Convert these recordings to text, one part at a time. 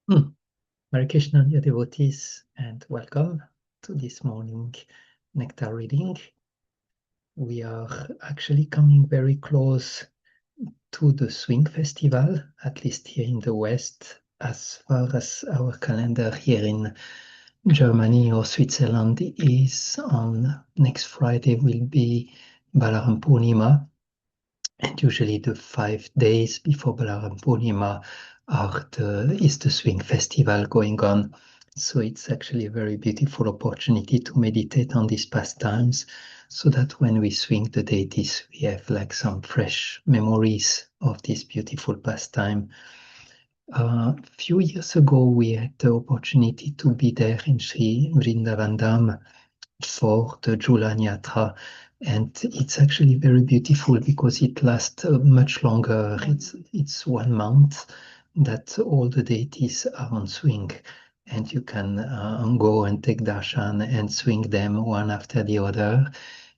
Hmm. Hare Krishna, dear devotees, and welcome to this morning Nectar reading. We are actually coming very close to the Swing Festival, at least here in the West, as far as our calendar here in Germany or Switzerland is. On next Friday will be Balaram Purnima, and usually the 5 days before Balaram Purnima is the Swing Festival going on. So it's actually a very beautiful opportunity to meditate on these pastimes so that when we swing the deities, we have like some fresh memories of this beautiful pastime. A few years ago, we had the opportunity to be there in Sri Vrindavana for the Julan Yatra. And it's actually very beautiful because it lasts much longer. It's 1 month that all the deities are on swing, and you can go and take darshan and swing them one after the other.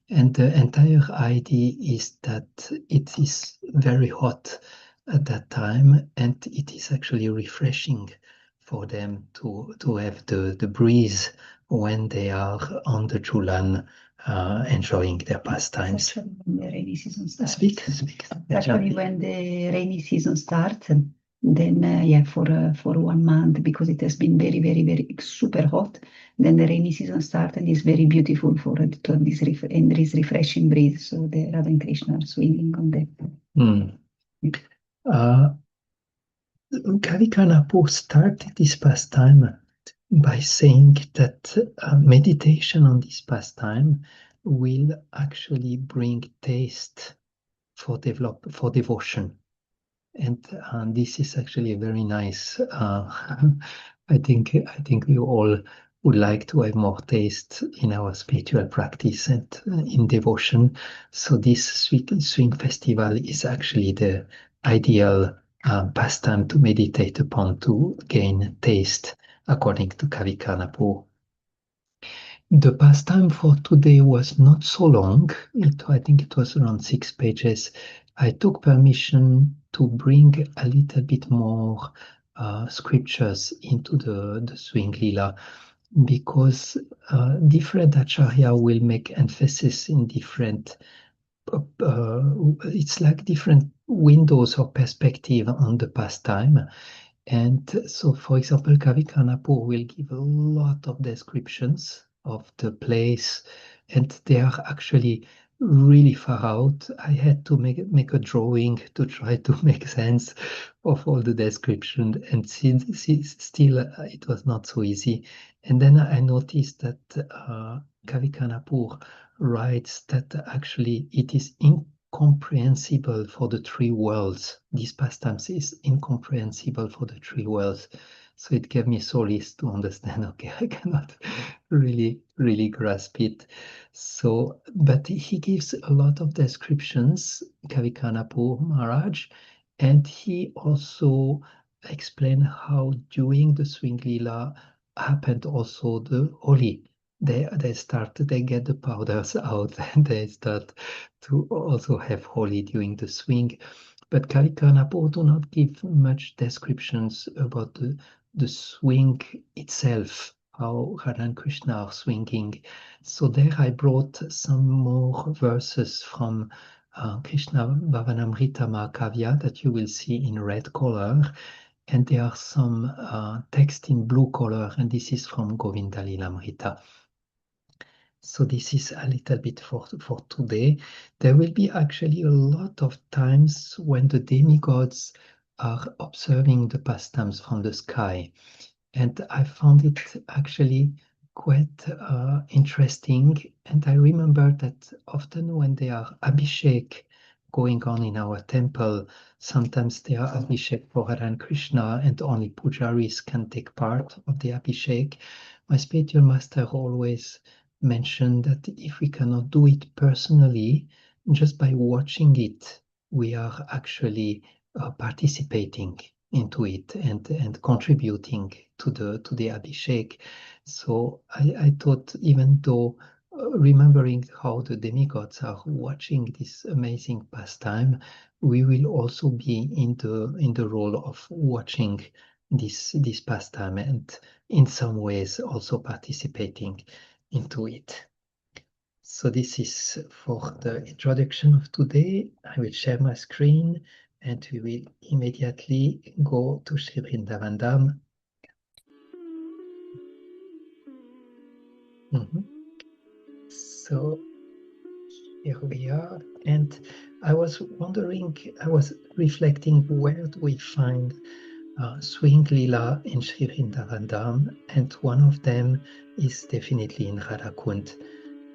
And the entire idea is that it is very hot at that time, and it is actually refreshing for them to have the breeze when they are on the Julan enjoying their pastimes. Especially when the rainy season starts. Speak. Especially when the rainy season starts, and then for 1 month, because it has been very, very, very super hot. Then the rainy season starts and it's very beautiful for to have this and there is refreshing breeze. So the Radha and Krishna are swinging on that. Kavikarnapu started this pastime by saying that meditation on this pastime will actually bring taste for devotion. And this is actually a very nice. I think we all would like to have more taste in our spiritual practice and in devotion. So this swing festival is actually the ideal pastime to meditate upon to gain taste, according to Kavikarnapu. The pastime for today was not so long. I think it was around 6 pages. I took permission to bring a little bit more scriptures into the Swing Lila because different acharya will make emphasis in different. It's like different windows or perspective on the pastime. And so, for example, Kavikarnapu will give a lot of descriptions of the place, and they are actually really far out. I had to make a drawing to try to make sense of all the description, and still it was not so easy. And then I noticed that Kavikarnapu writes that actually it is incomprehensible for the three worlds. These pastimes is incomprehensible for the three worlds. So it gave me solace to understand, okay, I cannot really grasp it. So, but he gives a lot of descriptions, Kavikarnapu Maharaj, and he also explained how during the Swing Lila happened also the Holi. They get the powders out and they start to also have Holi during the swing. But Kavikarnapu do not give much descriptions about the swing itself, how Radha and Krishna are swinging. So there I brought some more verses from Krishna Bhavanamrita Mahakavya that you will see in red color. And there are some text in blue color, and this is from Govinda Lilamrita. So this is a little bit for today. There will be actually a lot of times when the demigods are observing the pastimes from the sky. And I found it actually quite interesting. And I remember that often when there are abhishek going on in our temple, sometimes there are abhishek for Radha and Krishna, and only pujaris can take part of the abhishek. My spiritual master always mentioned that if we cannot do it personally, just by watching it, we are actually participating into it and contributing to the abhishek. So I thought, even though remembering how the demigods are watching this amazing pastime, we will also be in the role of watching this pastime, and in some ways also participating into it. So this is for the introduction of today. I will share my screen and we will immediately go to Sri Vrindavana. So here we are, and I was wondering, I was reflecting, where do we find swing lila in Sri Vrindavana, and one of them is definitely in Radhakund.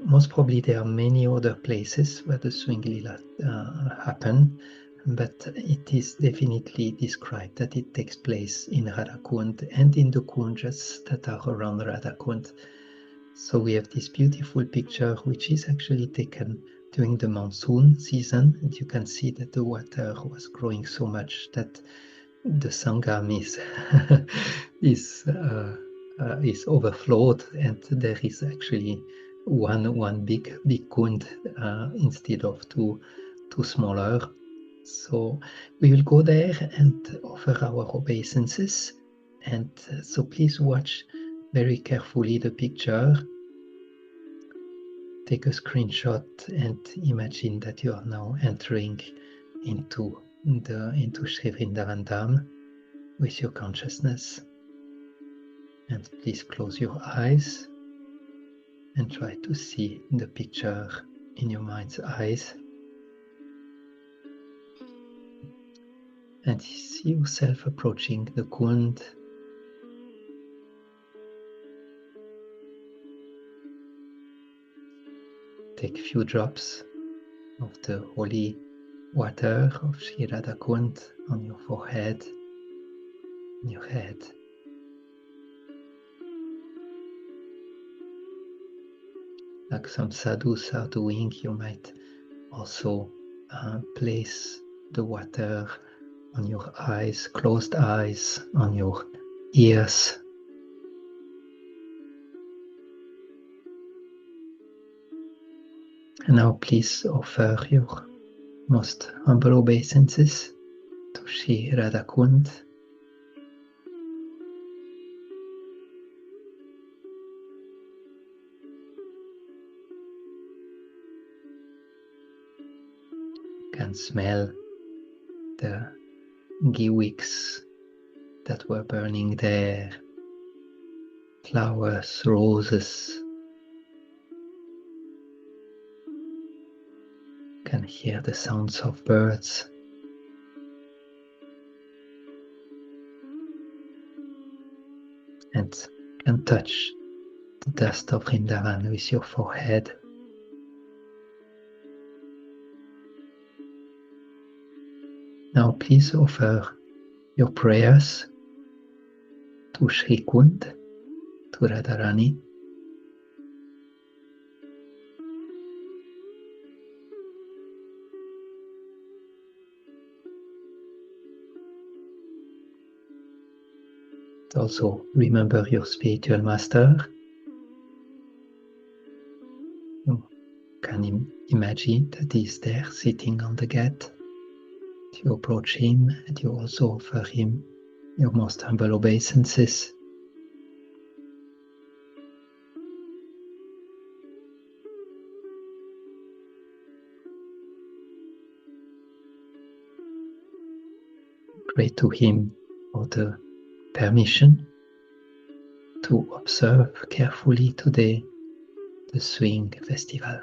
Most probably there are many other places where the swing lila happen, but it is definitely described that it takes place in Radhakund and in the kunjas that are around Radhakund. So we have this beautiful picture, which is actually taken during the monsoon season, and you can see that the water was growing so much that the Sangam is overflowed, and there is actually one big kund instead of two smaller. So we will go there and offer our obeisances, and so please watch very carefully the picture. Take a screenshot and imagine that you are now entering into Sri Vrindavana with your consciousness. And please close your eyes and try to see the picture in your mind's eyes. And see yourself approaching the kund. Take a few drops of the holy water of Sri Radha Kund on your forehead, on your head. Like some sadhus are doing, you might also place the water on your eyes, closed eyes, on your ears. And now please offer your most humble obeisances to Sri Radha Kund. You can smell the ghee wicks that were burning there, flowers, roses. You can hear the sounds of birds. And can touch the dust of Vrindavana with your forehead. Now please offer your prayers to Sri Kund, to Radharani. Also remember your spiritual master. You can imagine that he is there sitting on the gate. You approach him and you also offer him your most humble obeisances. Pray to him for the permission to observe carefully today the swing festival.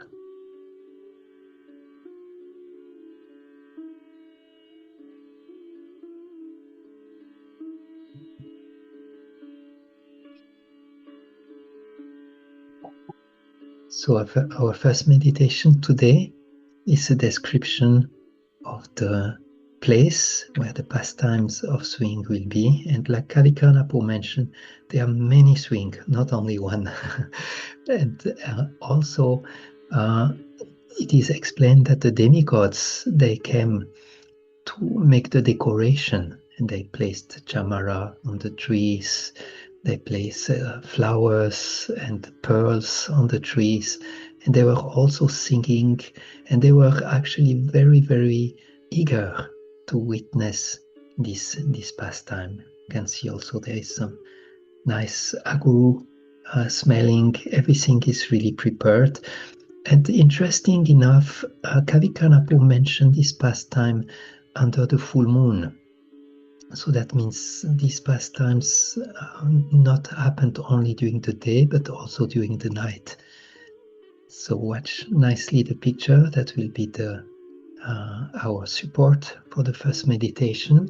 So our first meditation today is a description of the place where the pastimes of swing will be. And like Kavikarnapu mentioned, there are many swing, not only one. And also it is explained that the demigods, they came to make the decoration, and they placed chamara on the trees. They placed flowers and pearls on the trees, and they were also singing, and they were actually very, very eager to witness this pastime. can see also there is some nice aguru smelling. Everything is really prepared. And interesting enough, Kavikarnapu mentioned this pastime under the full moon. So that means these pastimes not happened only during the day, but also during the night. So watch nicely the picture. That will be the our support for the first meditation.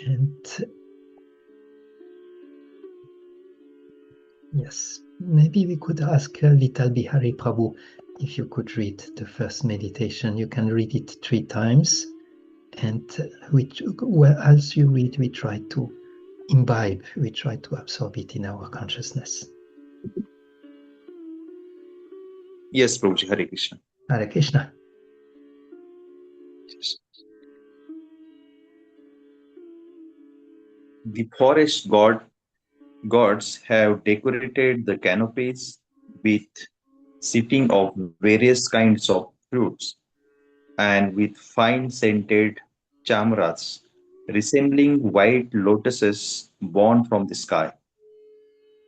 And yes, maybe we could ask Vital Bihari Prabhu if you could read the first meditation. You can read it 3 times. And as you read, we try to imbibe, we try to absorb it in our consciousness. Yes, Prabhuji, Hare Krishna. Hare Krishna. Yes. The forest gods have decorated the canopies with sitting of various kinds of fruits and with fine scented chamras resembling white lotuses born from the sky.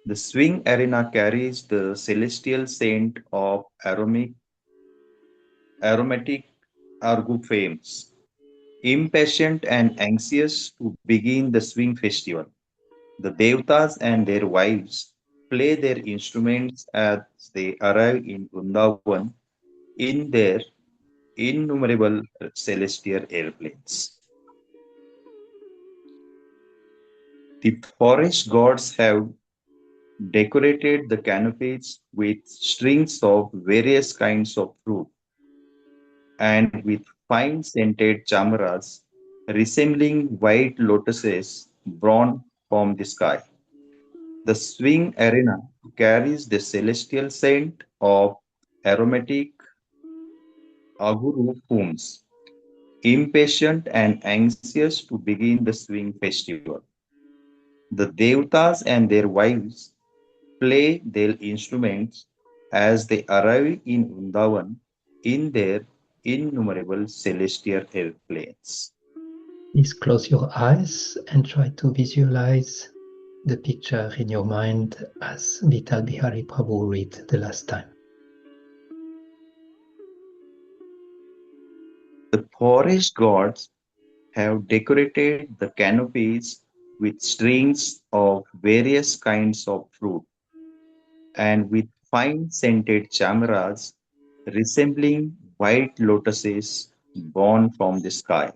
The swing arena carries the celestial scent of aromatic arguflames, impatient and anxious to begin the swing festival. The Devtas and their wives play their instruments as they arrive in Vrindavan in their innumerable celestial airplanes. The forest gods have decorated the canopies with strings of various kinds of fruit and with fine scented chamaras resembling white lotuses born from the sky. The swing arena carries the celestial scent of aromatic aguru fumes, impatient and anxious to begin the swing festival. The Devtas and their wives play their instruments as they arrive in Vrindavan in their innumerable celestial airplanes. Please close your eyes and try to visualize the picture in your mind as Vital Bihari Prabhu read the last time. The forest gods have decorated the canopies with strings of various kinds of fruit and with fine scented chamaras resembling white lotuses born from the sky.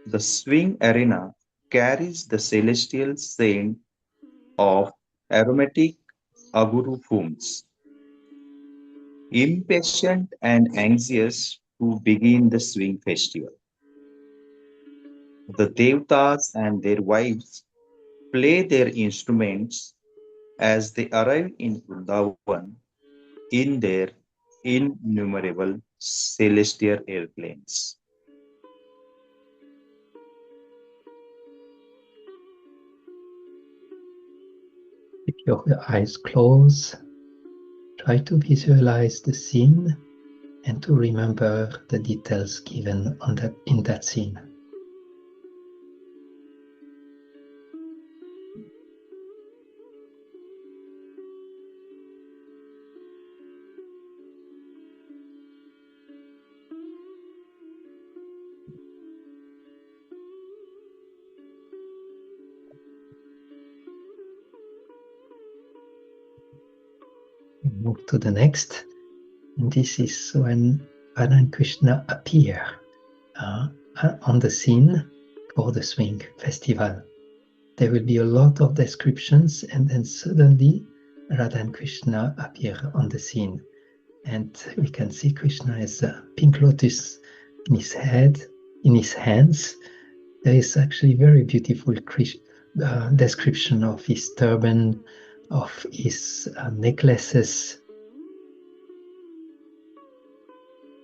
The swing arena carries the celestial scent of aromatic aguru fumes, impatient and anxious to begin the swing festival. The Devtas and their wives play their instruments as they arrive in Vrindavan in their innumerable celestial airplanes. Keep your eyes closed. Try to visualize the scene and to remember the details given in that scene. Move to the next. And this is when Radha and Krishna appear on the scene for the swing festival. There will be a lot of descriptions, and then suddenly Radha and Krishna appear on the scene. And we can see Krishna has a pink lotus in his head, in his hands. There is actually very beautiful description of his turban, of his necklaces.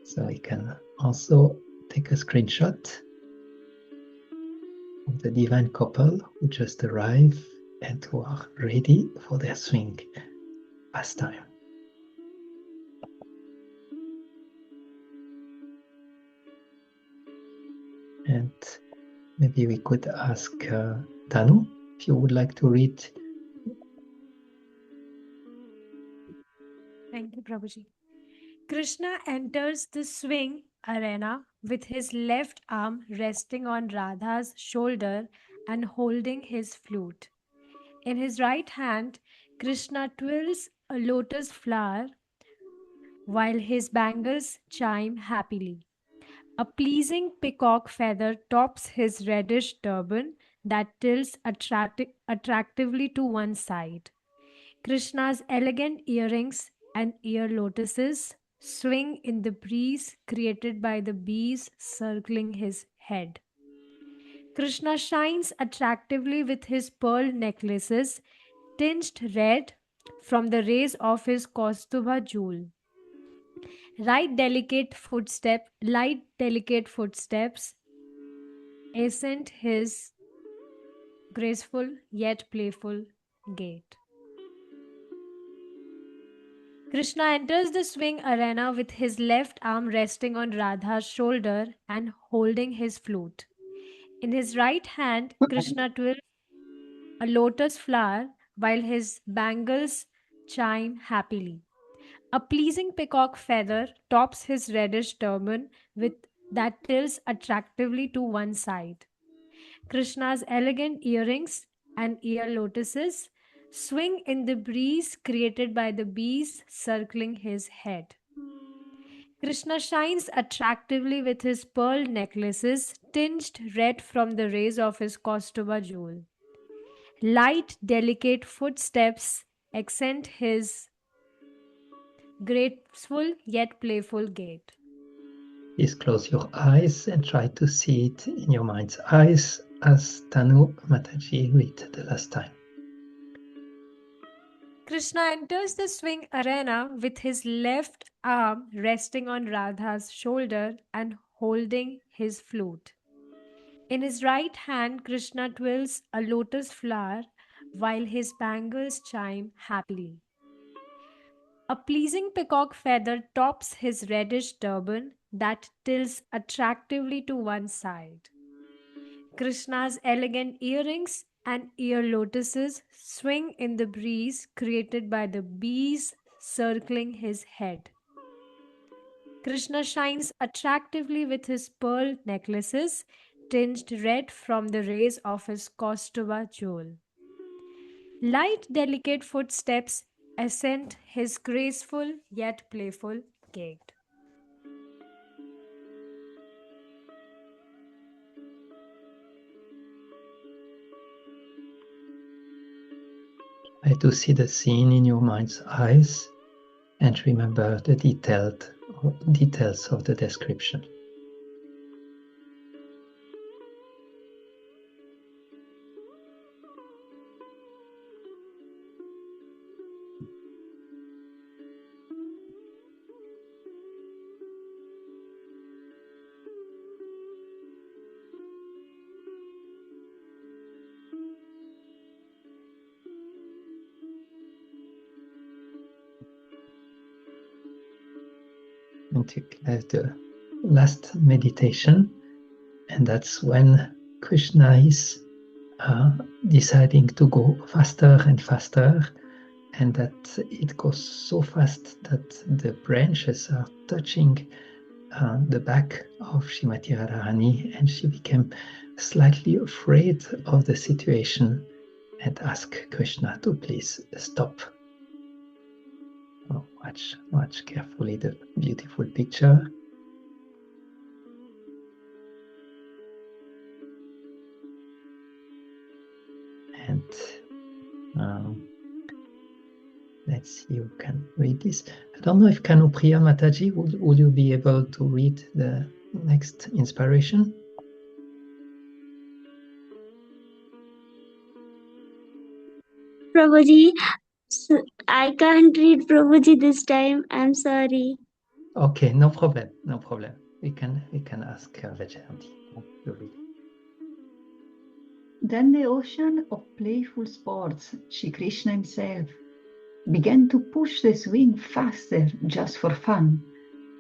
So we can also take a screenshot of the divine couple who just arrived and who are ready for their swing pastime. And maybe we could ask Danu if you would like to read. Thank you, Prabhuji. Krishna enters the swing arena with his left arm resting on Radha's shoulder and holding his flute. In his right hand, Krishna twirls a lotus flower while his bangles chime happily. A pleasing peacock feather tops his reddish turban that tilts attractively to one side. Krishna's elegant earrings and ear lotuses swing in the breeze created by the bees circling his head. Krishna shines attractively with his pearl necklaces tinged red from the rays of his Kaustubha jewel. Light, delicate footsteps ascend his graceful yet playful gait. Krishna enters the swing arena with his left arm resting on Radha's shoulder and holding his flute. In his right hand, Krishna twirls a lotus flower while his bangles chime happily. A pleasing peacock feather tops his reddish turban with that tilts attractively to one side. Krishna's elegant earrings and ear lotuses swing in the breeze created by the bees circling his head. Krishna shines attractively with his pearl necklaces tinged red from the rays of his Kaustubha jewel. Light, delicate footsteps accent his graceful yet playful gait. Please close your eyes and try to see it in your mind's eyes as Tanu Mataji read the last time. Krishna enters the swing arena with his left arm resting on Radha's shoulder and holding his flute. In his right hand, Krishna twirls a lotus flower while his bangles chime happily. A pleasing peacock feather tops his reddish turban that tilts attractively to one side. Krishna's elegant earrings and ear lotuses swing in the breeze created by the bees circling his head. Krishna shines attractively with his pearl necklaces tinged red from the rays of his Kaustubha jewel. Light, delicate footsteps ascend his graceful yet playful gait. Try to see the scene in your mind's eyes and remember the details of the description. And the last meditation, and that's when Krishna is deciding to go faster and faster, and that it goes so fast that the branches are touching the back of Srimati Radharani, and she became slightly afraid of the situation and asked Krishna to please stop. Oh, watch carefully the beautiful picture. And let's see who can read this. I don't know if Kanupriya Mataji, would you be able to read the next inspiration? Prabhuji, I can't read Prabhuji this time. I'm sorry. Okay, no problem. We can ask Vajayanti to read. Then the ocean of playful sports, Shri Krishna himself, began to push the swing faster just for fun,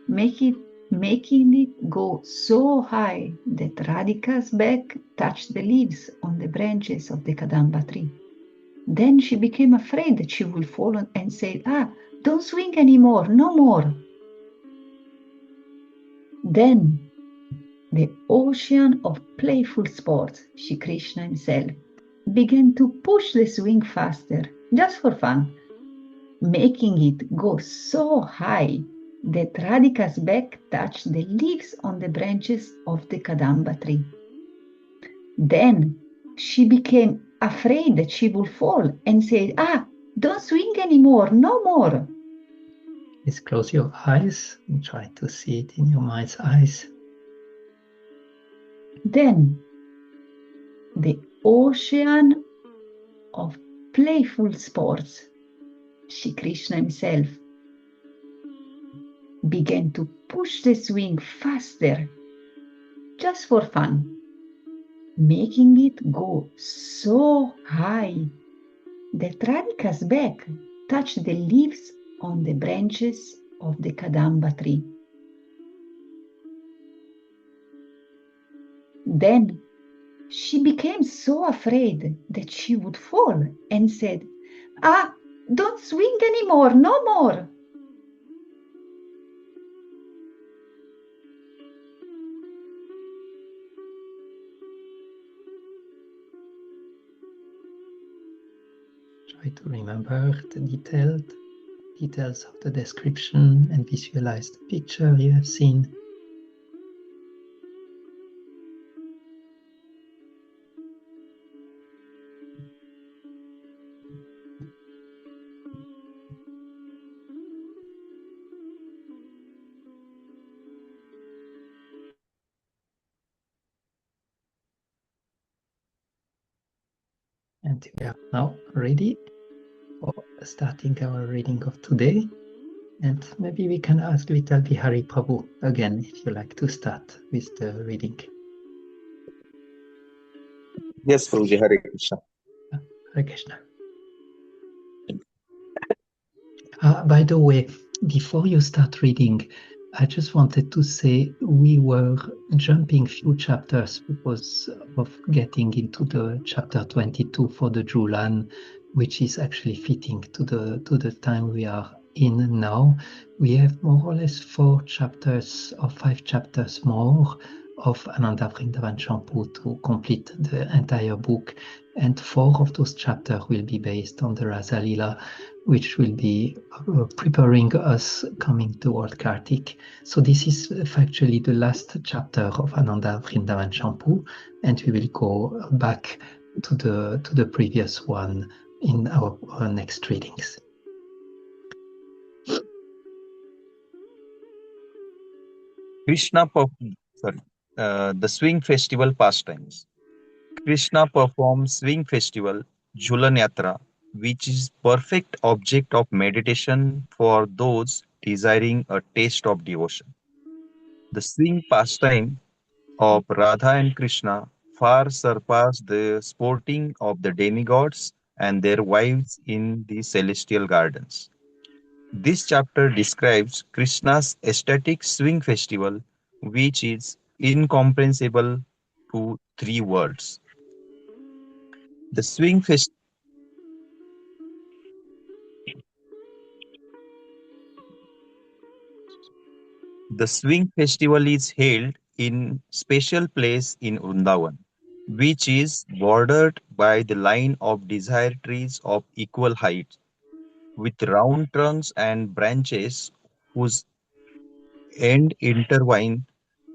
making making it go so high that Radhika's back touched the leaves on the branches of the Kadamba tree. Then she became afraid that she would fall and said, don't swing anymore, no more. Then the ocean of playful sports, Shri Krishna himself, began to push the swing faster, just for fun, making it go so high that Radhika's back touched the leaves on the branches of the Kadamba tree. Then she became afraid that she would fall and said, don't swing anymore, no more. Please close your eyes and try to see it in your mind's eyes. Then the ocean of playful sports, Shri Krishna himself, began to push the swing faster, just for fun, making it go so high that Radhika's back touched the leaves on the branches of the Kadamba tree. Then she became so afraid that she would fall and said, don't swing anymore, no more. Try to remember the details of the description and visualize the picture you have seen. And we are now ready for starting our reading of today. And maybe we can ask Vital Bihari Prabhu again if you like to start with the reading. Yes, Prabhuji, Hare Krishna. Hare Krishna. By the way, before you start reading, I just wanted to say we were jumping few chapters because of getting into the chapter 22 for the Julan, which is actually fitting to the time we are in now. We have more or less 4 chapters or 5 chapters more of Ananda Vrindavana Campu to complete the entire book, and 4 of those chapters will be based on the Rasa Lila, which will be preparing us coming toward Kartik. So this is factually the last chapter of Ananda Vrindavana Campu, and we will go back to the previous one in our next readings. The swing festival pastimes. Krishna performs swing festival Julan Yatra, which is perfect object of meditation for those desiring a taste of devotion. The swing pastime of Radha and Krishna far surpass the sporting of the demigods and their wives in the celestial gardens. This chapter describes Krishna's ecstatic swing festival, which is incomprehensible to 3 words. The swing fest The swing festival is held in special place in Vrindavan, which is bordered by the line of desire trees of equal height, with round trunks and branches whose end intertwine,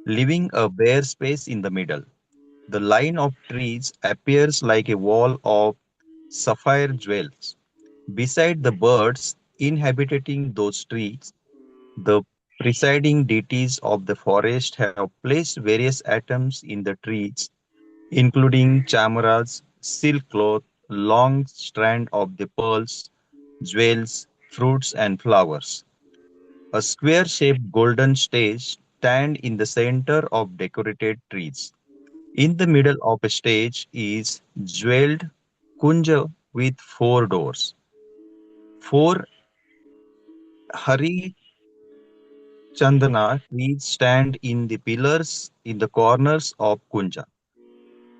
leaving a bare space in the middle. The line of trees appears like a wall of sapphire jewels. Beside the birds inhabiting those trees, the presiding deities of the forest have placed various items in the trees, including chamaras, silk cloth, long strand of the pearls, jewels, fruits, and flowers. A square-shaped golden stage stands in the center of decorated trees. In the middle of a stage is jeweled kunja with 4 doors. 4 Hari Chandana trees stand in the pillars in the corners of Kunja.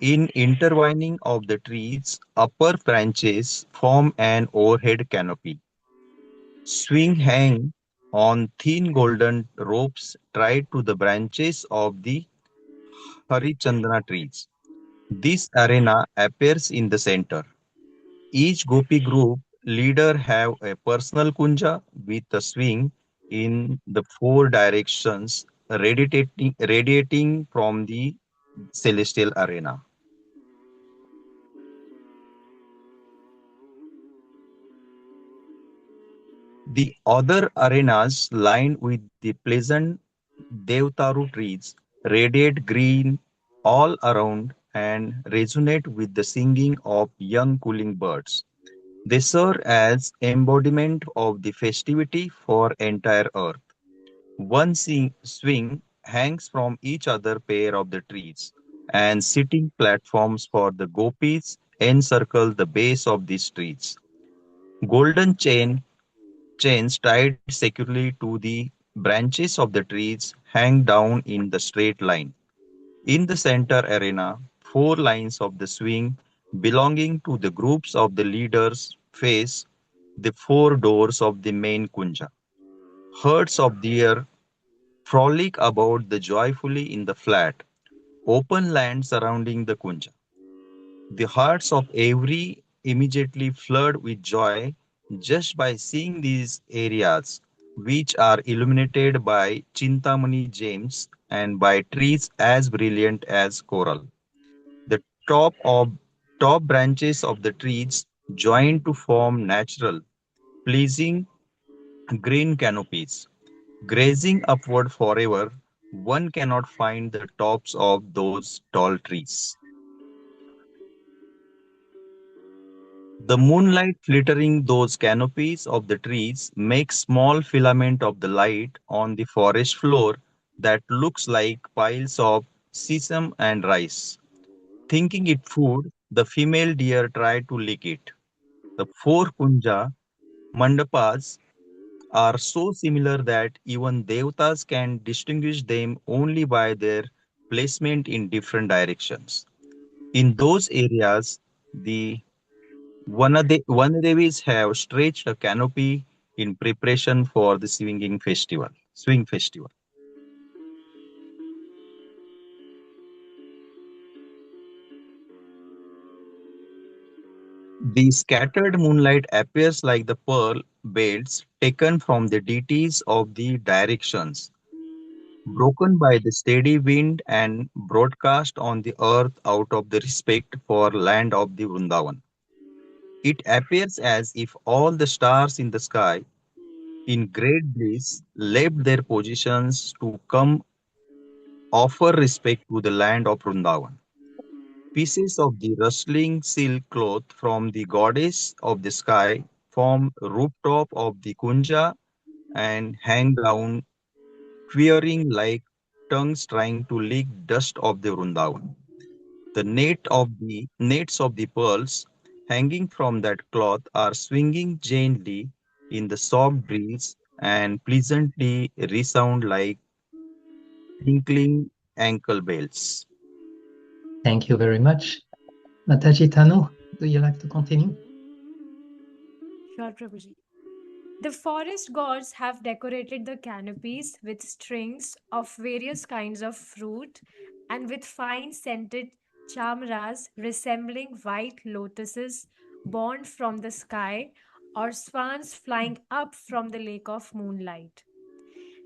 In intertwining of the trees, upper branches form an overhead canopy. Swing hang on thin golden ropes tied to the branches of the Harichandana trees. This arena appears in the center. Each gopi group leader have a personal kunja with a swing in the four directions radiating from the celestial arena. The other arenas lined with the pleasant Devtaru trees radiate green all around and resonate with the singing of young cooling birds. They serve as embodiment of the festivity for entire earth. One swing hangs from each other pair of the trees, and sitting platforms for the gopis encircle the base of these trees. Golden chains tied securely to the branches of the trees hang down in the straight line. In the center arena, four lines of the swing belonging to the groups of the leaders face the four doors of the main kunja. Herds of deer frolic about the joyfully in the flat, open land surrounding the kunja. The hearts of every immediately flood with joy just by seeing these areas, which are illuminated by Chintamani gems and by trees as brilliant as coral. The top of top branches of the trees join to form natural, pleasing green canopies. Grazing upward forever, one cannot find the tops of those tall trees. The moonlight flittering those canopies of the trees makes small filament of the light on the forest floor that looks like piles of sesame and rice. Thinking it food, the female deer try to lick it. The four kunja mandapas are so similar that even devatas can distinguish them only by their placement in different directions. In those areas, the Vanadevis have stretched a canopy in preparation for the swing festival. The scattered moonlight appears like the pearl belts taken from the deities of the directions, broken by the steady wind and broadcast on the earth out of the respect for land of the Vrindavan. It appears as if all the stars in the sky, in great bliss, left their positions to come offer respect to the land of Vrindavan. Pieces of the rustling silk cloth from the goddess of the sky form rooftop of the kunja and hang down, quivering like tongues trying to lick dust of the Vrindavan. The nets of the pearls hanging from that cloth are swinging gently in the soft breeze and pleasantly resound like tinkling ankle bells. Thank you very much. Mataji Tanu, do you like to continue? Sure, Prabhuji. The forest gods have decorated the canopies with strings of various kinds of fruit and with fine scented chamras resembling white lotuses born from the sky or swans flying up from the lake of moonlight.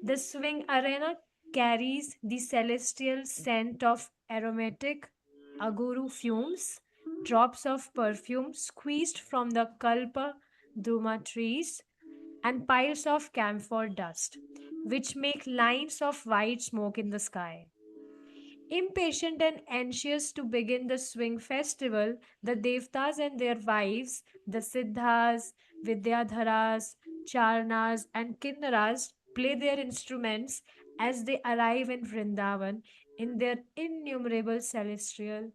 The swing arena carries the celestial scent of aromatic aguru fumes, drops of perfume squeezed from the kalpa duma trees, and piles of camphor dust, which make lines of white smoke in the sky. Impatient and anxious to begin the swing festival, the Devtas and their wives, the Siddhas, Vidyadharas, Charnas, and Kinnaras, play their instruments as they arrive in Vrindavan in their innumerable celestial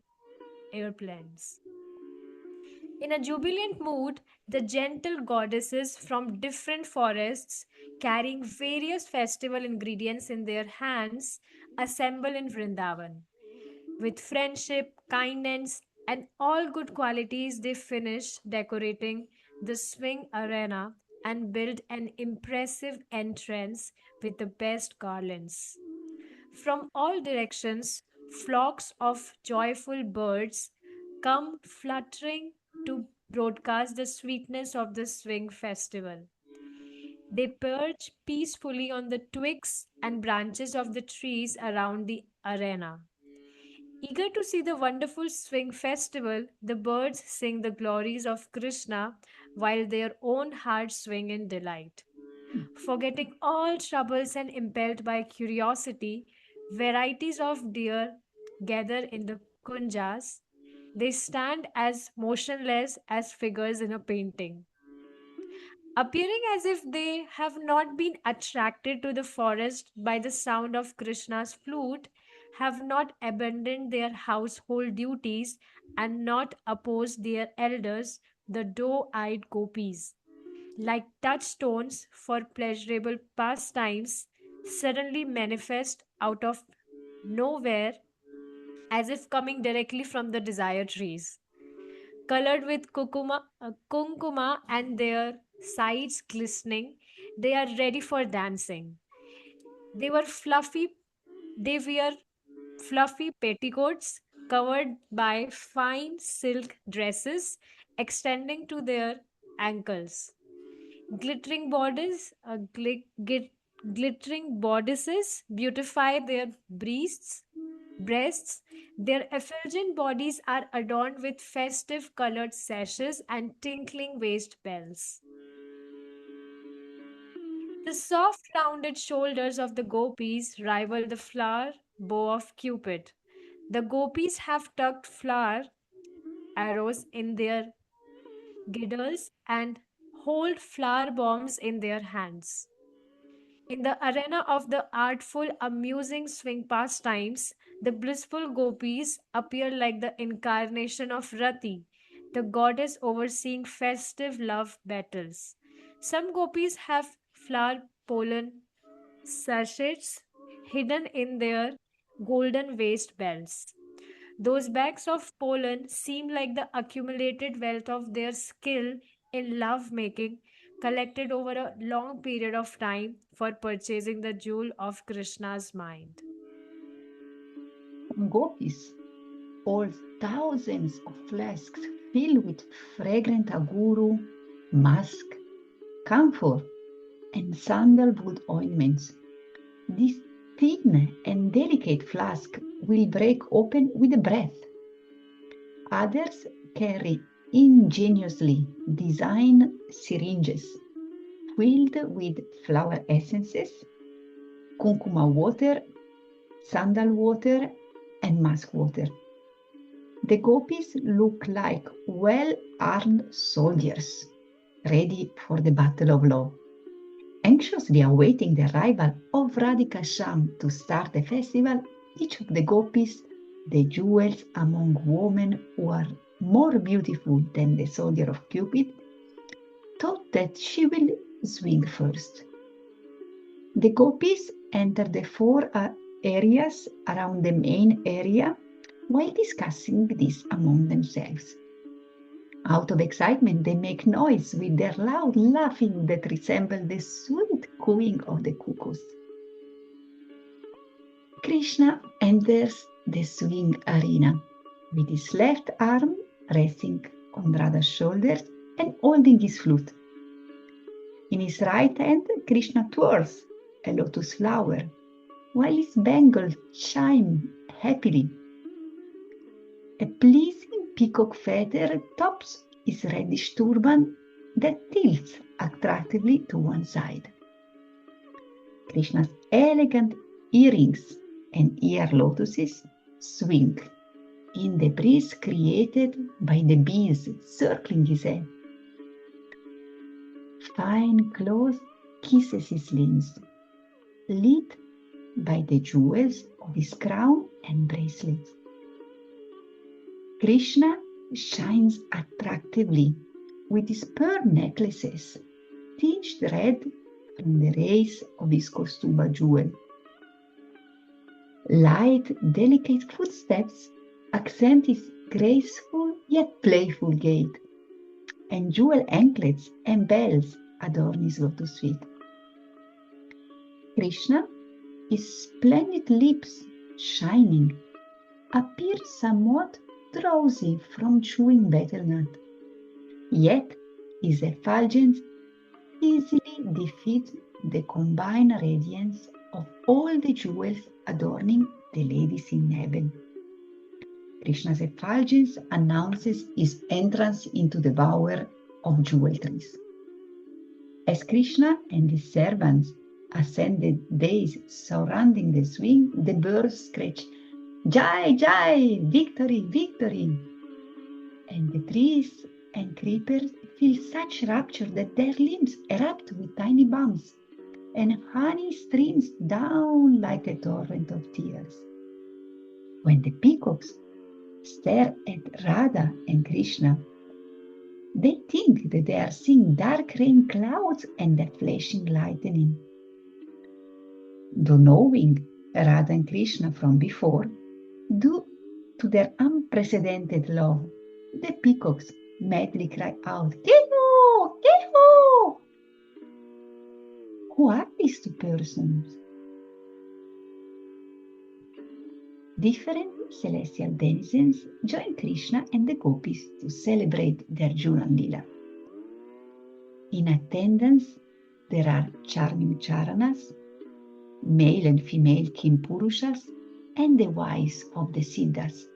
airplanes. In a jubilant mood, the gentle goddesses from different forests, carrying various festival ingredients in their hands, assemble in Vrindavan. With friendship, kindness, and all good qualities, they finish decorating the swing arena and build an impressive entrance with the best garlands. From all directions, flocks of joyful birds come fluttering to broadcast the sweetness of the swing festival. They perch peacefully on the twigs and branches of the trees around the arena. Eager to see the wonderful swing festival, the birds sing the glories of Krishna while their own hearts swing in delight. Forgetting all troubles and impelled by curiosity, varieties of deer gather in the kunjas. They stand as motionless as figures in a painting, appearing as if they have not been attracted to the forest by the sound of Krishna's flute, have not abandoned their household duties, and not opposed their elders, the doe eyed gopis. Like touchstones for pleasurable pastimes, suddenly manifest out of nowhere as if coming directly from the desire trees. Colored with kunkuma and their sides glistening, they are ready for dancing. They were fluffy, they wear fluffy petticoats covered by fine silk dresses extending to their ankles. Glittering bodies, glittering bodices beautify their breasts. Their effulgent bodies are adorned with festive colored sashes and tinkling waist bells. The soft rounded shoulders of the gopis rival the flower bow of Cupid. The gopis have tucked flower arrows in their girdles and hold flower bombs in their hands. In the arena of the artful, amusing swing pastimes, the blissful gopis appear like the incarnation of Rati, the goddess overseeing festive love battles. Some gopis have flower pollen sachets hidden in their golden waist belts. Those bags of pollen seem like the accumulated wealth of their skill in love making, collected over a long period of time for purchasing the jewel of Krishna's mind. Gopis hold thousands of flasks filled with fragrant aguru, musk, camphor, and sandalwood ointments. This thin and delicate flask will break open with a breath. Others carry ingeniously designed syringes filled with flower essences, kunkuma water, sandal water, and musk water. The gopis look like well-armed soldiers, ready for the battle of love. Anxiously awaiting the arrival of Radhika Sham to start the festival, each of the gopis, the jewels among women who are more beautiful than the soldier of Cupid, thought that she will swing first. The gopis enter the four areas around the main area while discussing this among themselves. Out of excitement, they make noise with their loud laughing that resembles the sweet cooing of the cuckoos. Krishna enters the swing arena with his left arm resting on Radha's shoulders and holding his flute. In his right hand, Krishna twirls a lotus flower while his bangles chime happily. A pleasing peacock feather tops his reddish turban that tilts attractively to one side. Krishna's elegant earrings and ear lotuses swing in the breeze created by the bees circling his head. Fine cloth kisses his limbs, lit by the jewels of his crown and bracelets. Krishna shines attractively with his pearl necklaces, tinged red from the rays of his costume jewel. Light, delicate footsteps accent his graceful yet playful gait, and jewel anklets and bells adorn his lotus feet. Krishna, his splendid lips shining, appears somewhat drowsy from chewing betel nut. Yet his effulgence easily defeats the combined radiance of all the jewels adorning the ladies in heaven. Krishna's effulgence announces his entrance into the bower of jewel trees. As Krishna and his servants ascend the dais surrounding the swing, the birds screech, "Jai, Jai! Victory, victory!" And the trees and creepers feel such rapture that their limbs erupt with tiny bumps, and honey streams down like a torrent of tears. When the peacocks stare at Radha and Krishna, they think that they are seeing dark rain clouds and a flashing lightning. Though knowing Radha and Krishna from before, due to their unprecedented love, the peacocks madly cry out, "Kihu! Kihu!" Who are these two persons? Different celestial denizens join Krishna and the gopis to celebrate their Julan Lila. In attendance, there are charming charanas, male and female kimpurushas, and the wives of the siddhas,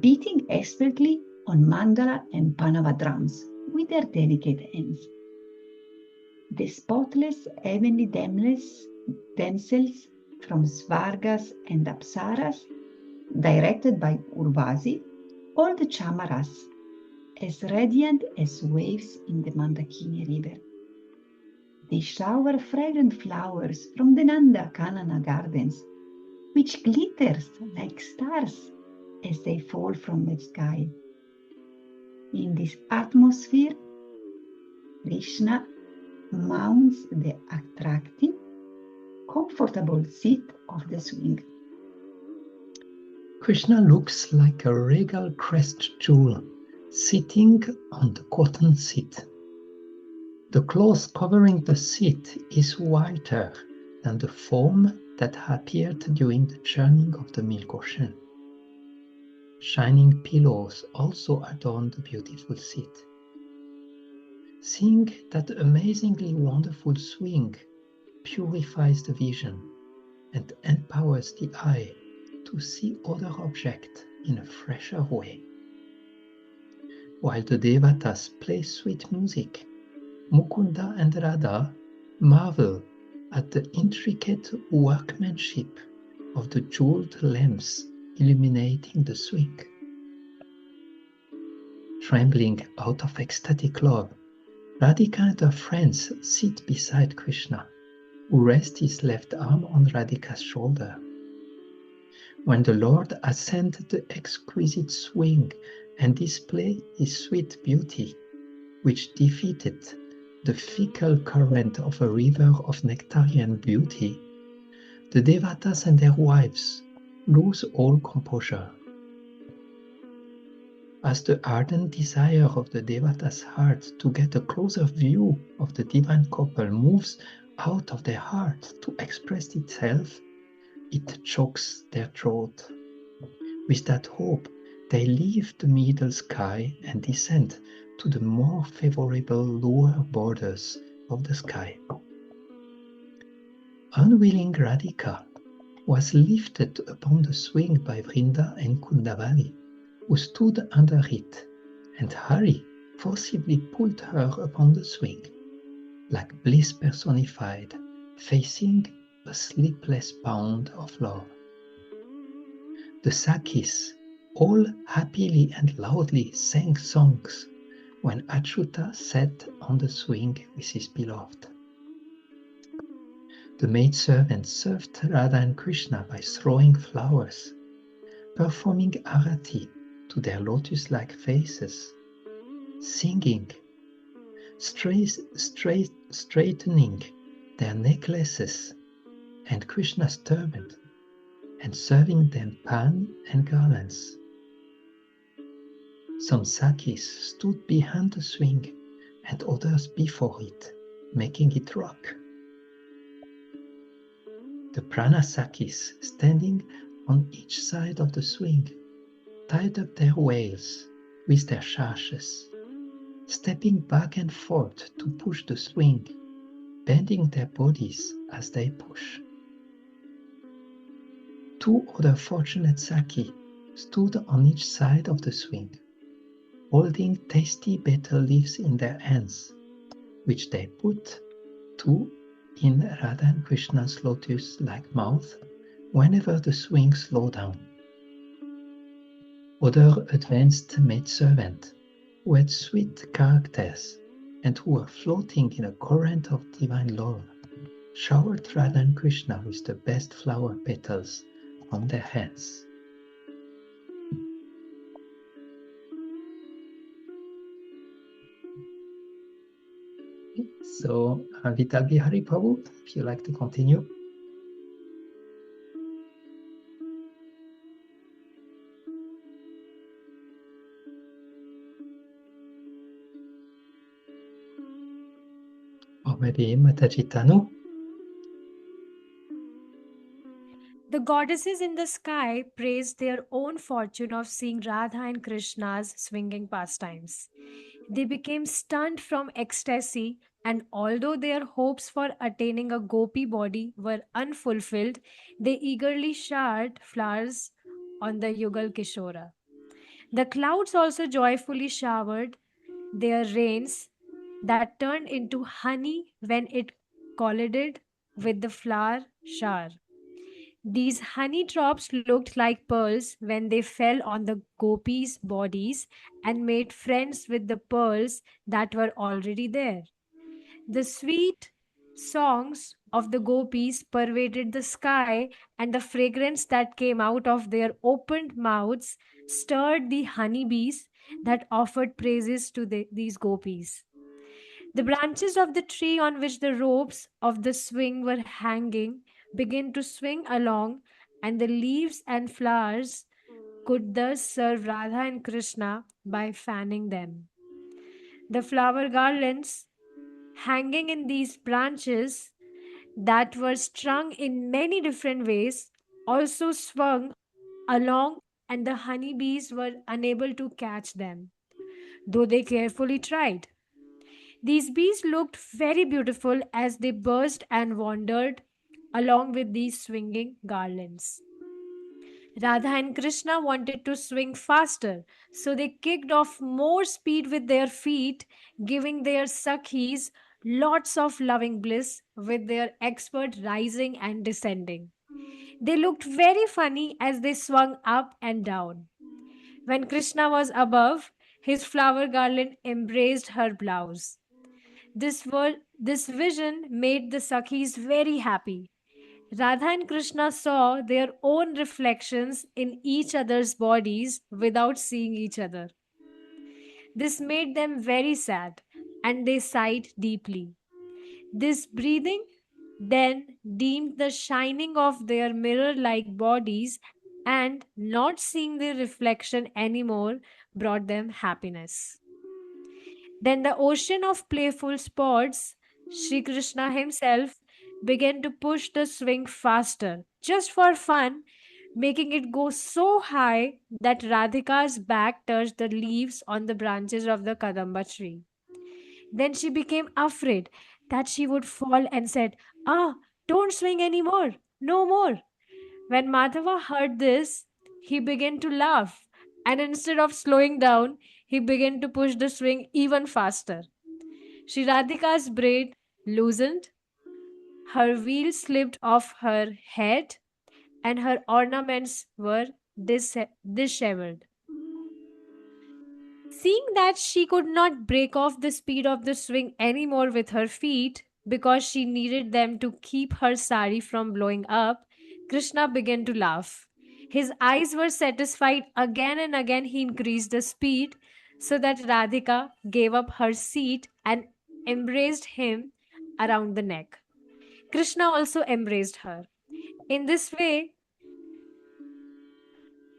beating expertly on mandala and panava drums with their delicate hands. The spotless heavenly damsels from Svargas and Apsaras, directed by Urvasi, all the chamaras, as radiant as waves in the Mandakini river. They shower fragrant flowers from the Nanda Kanana gardens, which glitters like stars as they fall from the sky. In this atmosphere, Krishna mounts the attractive, comfortable seat of the swing. Krishna looks like a regal crest jewel sitting on the cotton seat. The cloth covering the seat is whiter than the foam that appeared during the churning of the milk ocean. Shining pillows also adorn the beautiful seat. Seeing that amazingly wonderful swing purifies the vision and empowers the eye to see other objects in a fresher way. While the devatas play sweet music, Mukunda and Radha marvel at the intricate workmanship of the jeweled lamps illuminating the swing. Trembling out of ecstatic love, Radhika and her friends sit beside Krishna, who rests his left arm on Radhika's shoulder. When the Lord ascended the exquisite swing and displayed his sweet beauty, which defeated the fickle current of a river of nectarian beauty, the devatas and their wives lose all composure. As the ardent desire of the devatas' heart to get a closer view of the divine couple moves out of their heart to express itself, it chokes their throat. With that hope, they leave the middle sky and descend to the more favorable lower borders of the sky. Unwilling Radhika was lifted upon the swing by Vrinda and Kundavali, who stood under it, and Hari forcibly pulled her upon the swing, like bliss personified, facing a sleepless bound of love. The Sakis all happily and loudly sang songs when Achyuta sat on the swing with his beloved. The maidservants served Radha and Krishna by throwing flowers, performing arati, to their lotus-like faces, singing, straightening their necklaces and Krishna's turban, and serving them pan and garlands. Some sakis stood behind the swing and others before it, making it rock. The prana sakis, standing on each side of the swing, tied up their veils with their sashes, stepping back and forth to push the swing, bending their bodies as they push. Two other fortunate saki stood on each side of the swing, holding tasty betel leaves in their hands, which they put to in Radha and Krishna's lotus-like mouth whenever the swing slowed down. Other advanced maidservants who had sweet characters and who were floating in a current of divine love showered Radha and Krishna with the best flower petals on their heads. So, Vital Bihari Prabhu, if you like to continue. Or maybe Mataji Tanu. The goddesses in the sky praised their own fortune of seeing Radha and Krishna's swinging pastimes. They became stunned from ecstasy, and although their hopes for attaining a gopi body were unfulfilled, they eagerly showered flowers on the Yugal Kishora. The clouds also joyfully showered their rains that turned into honey when it collided with the flower shower. These honey drops looked like pearls when they fell on the gopis' bodies and made friends with the pearls that were already there. The sweet songs of the gopis pervaded the sky, and the fragrance that came out of their opened mouths stirred the honeybees that offered praises to these gopis. The branches of the tree on which the ropes of the swing were hanging began to swing along, and the leaves and flowers could thus serve Radha and Krishna by fanning them. The flower garlands hanging in these branches that were strung in many different ways also swung along, and the honeybees were unable to catch them, though they carefully tried. These bees looked very beautiful as they buzzed and wandered along with these swinging garlands. Radha and Krishna wanted to swing faster, so they kicked off more speed with their feet, giving their Sakhis lots of loving bliss with their expert rising and descending. They looked very funny as they swung up and down. When Krishna was above, his flower garland embraced her blouse. This vision made the Sakhis very happy. Radha and Krishna saw their own reflections in each other's bodies without seeing each other. This made them very sad, and they sighed deeply. This breathing then deemed the shining of their mirror like bodies, and not seeing their reflection anymore brought them happiness. Then the ocean of playful sports, Sri Krishna himself began to push the swing faster, just for fun, making it go so high that Radhika's back touched the leaves on the branches of the Kadamba tree. Then she became afraid that she would fall and said, "Ah, don't swing any more, no more." When Madhava heard this, he began to laugh, and instead of slowing down, he began to push the swing even faster. Sri Radhika's braid loosened, her veil slipped off her head, and her ornaments were disheveled. Seeing that she could not break off the speed of the swing anymore with her feet because she needed them to keep her sari from blowing up, Krishna began to laugh. His eyes were satisfied. Again and again he increased the speed so that Radhika gave up her seat and embraced him around the neck. Krishna also embraced her. In this way,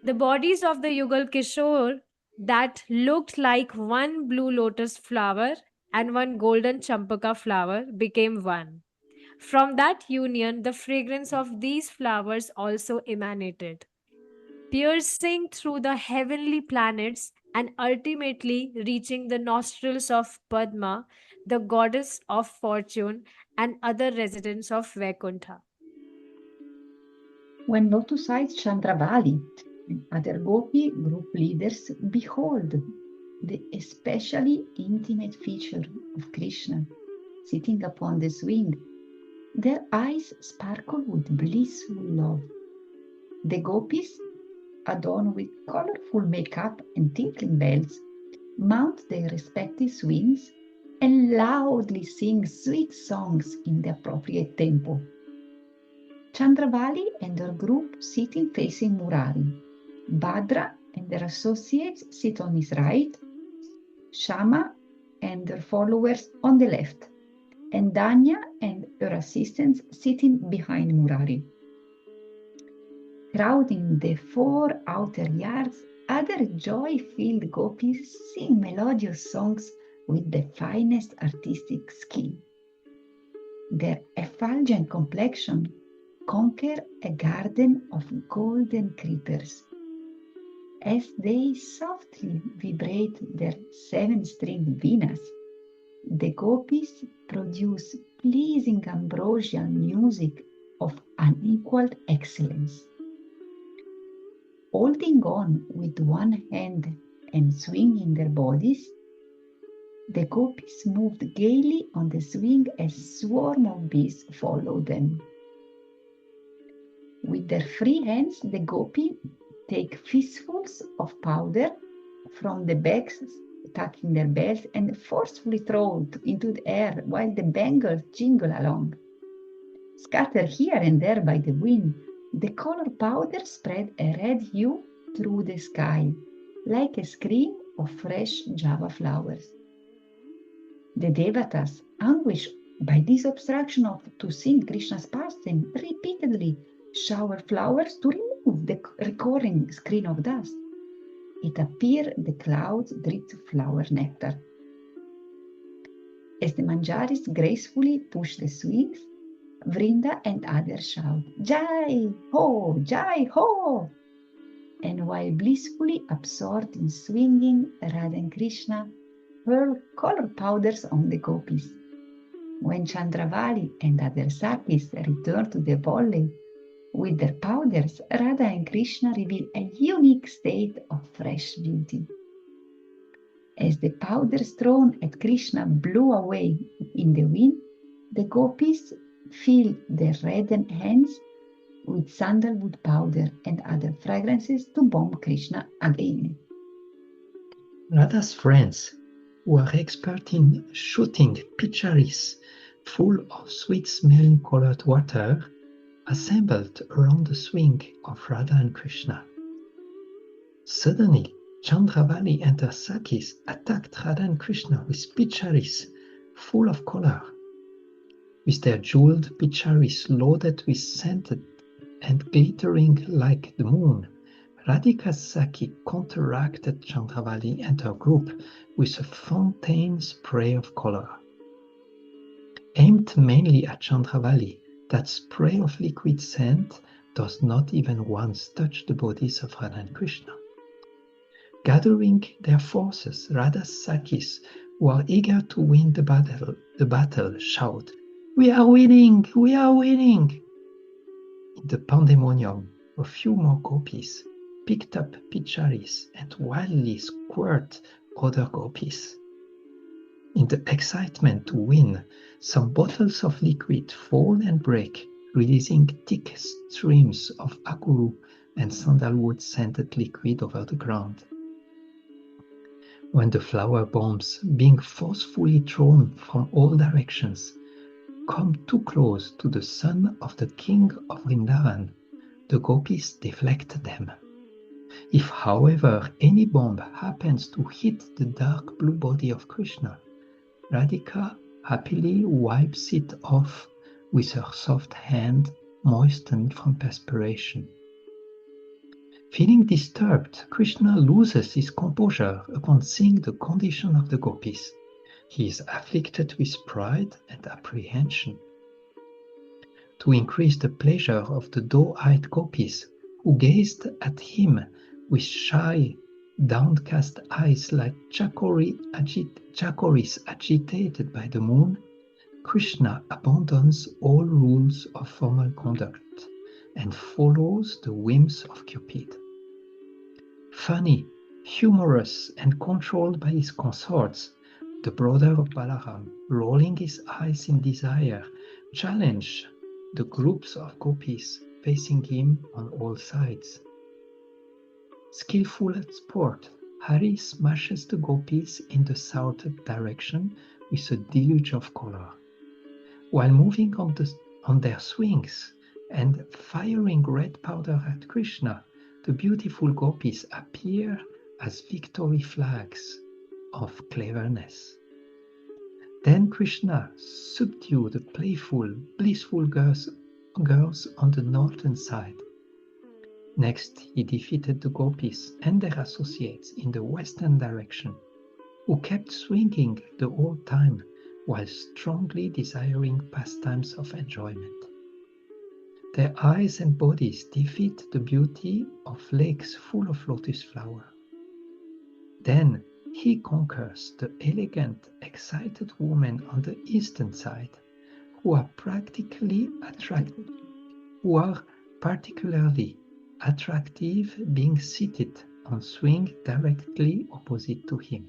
the bodies of the Yugal Kishore that looked like one blue lotus flower and one golden champaka flower became one. From that union, the fragrance of these flowers also emanated, piercing through the heavenly planets and ultimately reaching the nostrils of Padma, the goddess of fortune, and other residents of Vaikuntha. When Lotus eyes Chandravali and other Gopi group leaders behold the especially intimate feature of Krishna sitting upon the swing, their eyes sparkle with blissful love. The Gopis, adorned with colorful makeup and tinkling bells, mount their respective swings and loudly sing sweet songs in the appropriate tempo. Chandravali and her group sitting facing Murari. Bhadra and their associates sit on his right, Shama and their followers on the left, and Danya and her assistants sitting behind Murari. Crowding the four outer yards, other joy-filled gopis sing melodious songs with the finest artistic skill. Their effulgent complexion conquer a garden of golden creepers. As they softly vibrate their seven-stringed venas, the gopis produce pleasing ambrosial music of unequaled excellence. Holding on with one hand and swinging their bodies, the gopis moved gaily on the swing as swarm of bees followed them. With their free hands, the gopi take fistfuls of powder from the bags stuck in their belts and forcefully throw it into the air while the bangles jingle along. Scattered here and there by the wind, the color powder spread a red hue through the sky, like a screen of fresh java flowers. The devatas, anguished by this obstruction to sing Krishna's pastime, repeatedly shower flowers to remove the recurring screen of dust. It appeared the clouds dripped flower nectar. As the manjaris gracefully push the swings, Vrinda and others shout, Jai Ho! Jai Ho! And while blissfully absorbed in swinging, Radha and Krishna hurl color powders on the gopis. When Chandravali and other Sakis return to the volley with their powders, Radha and Krishna reveal a unique state of fresh beauty. As the powders thrown at Krishna blew away in the wind, the gopis filled their reddened hands with sandalwood powder and other fragrances to bomb Krishna again. Radha's friends, who are expert in shooting pitcheries full of sweet-smelling colored water, assembled around the swing of Radha and Krishna. Suddenly, Chandravali and her Sakis attacked Radha and Krishna with pitcheries full of color. With their jeweled pitcheries loaded with scented and glittering like the moon, Radhika Saki counteracted Chandravali and her group with a fontaine spray of color. Aimed mainly at Chandravali, that spray of liquid scent does not even once touch the bodies of Radha and Krishna. Gathering their forces, Radha's Sakis, who are eager to win the battle, shout, "We are winning! We are winning!" In the pandemonium, a few more gopis picked up pitcheries and wildly squirt other gopis. In the excitement to win, some bottles of liquid fall and break, releasing thick streams of akuru and sandalwood scented liquid over the ground. When the flower bombs, being forcefully thrown from all directions, come too close to the son of the king of Vrindavana, the gopis deflect them. If, however, any bomb happens to hit the dark blue body of Krishna, Radhika happily wipes it off with her soft hand moistened from perspiration. Feeling disturbed, Krishna loses his composure upon seeing the condition of the gopis. He is afflicted with pride and apprehension. To increase the pleasure of the doe-eyed gopis, who gazed at him with shy, downcast eyes like chakoris agitated by the moon, Krishna abandons all rules of formal conduct and follows the whims of Cupid. Funny, humorous, and controlled by his consorts, the brother of Balaram, rolling his eyes in desire, challenged the groups of gopis facing him on all sides. Skillful at sport, Hari smashes the gopis in the south direction with a deluge of color. While moving on their swings and firing red powder at Krishna, the beautiful gopis appear as victory flags of cleverness. Then Krishna subdued the playful, blissful girls on the northern side. Next, he defeated the gopis and their associates in the western direction, who kept swinging the whole time while strongly desiring pastimes of enjoyment. Their eyes and bodies defeat the beauty of lakes full of lotus flower. Then he conquers the elegant, excited women on the eastern side, who are particularly attractive being seated on swing directly opposite to him.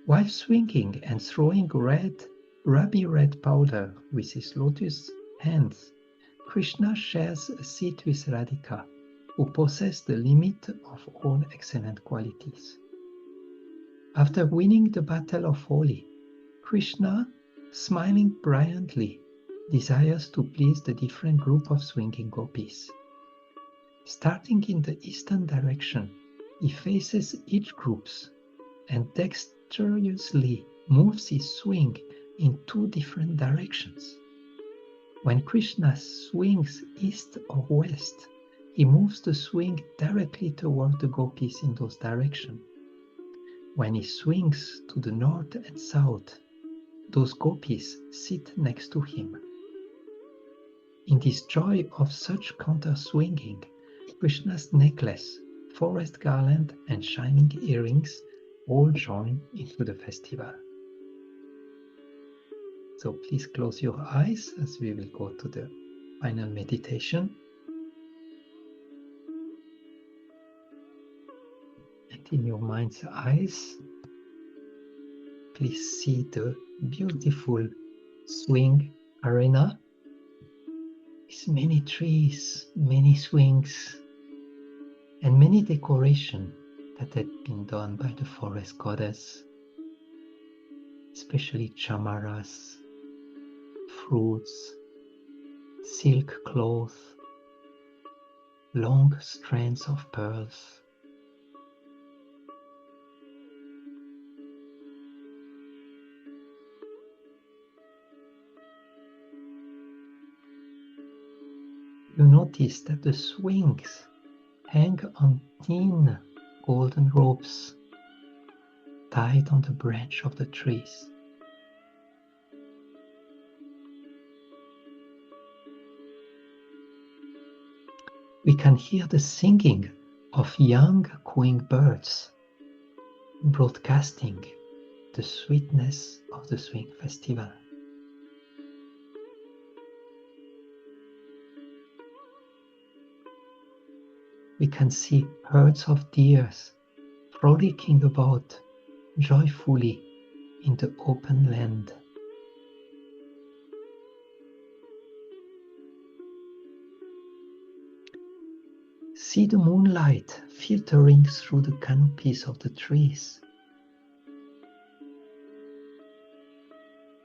While swinging and throwing ruby red powder with his lotus hands, Krishna shares a seat with Radhika, who possess the limit of all excellent qualities. After winning the battle of Holi, Krishna, smiling brilliantly, desires to please the different group of swinging gopis. Starting in the eastern direction, he faces each group and dexterously moves his swing in two different directions. When Krishna swings east or west, he moves the swing directly toward the gopis in those directions. When he swings to the north and south, those gopis sit next to him. In this joy of such counter-swinging, Krishna's necklace, forest garland, and shining earrings all join into the festival. So please close your eyes as we will go to the final meditation. And in your mind's eyes, please see the beautiful swing arena with many trees, many swings, and many decorations that had been done by the forest goddess, especially chamaras, fruits, silk cloth, long strands of pearls. You notice that the swings hang on thin golden ropes tied on the branch of the trees. We can hear the singing of young cooing birds, broadcasting the sweetness of the swing festival. We can see herds of deer frolicking about joyfully in the open land. See the moonlight filtering through the canopies of the trees.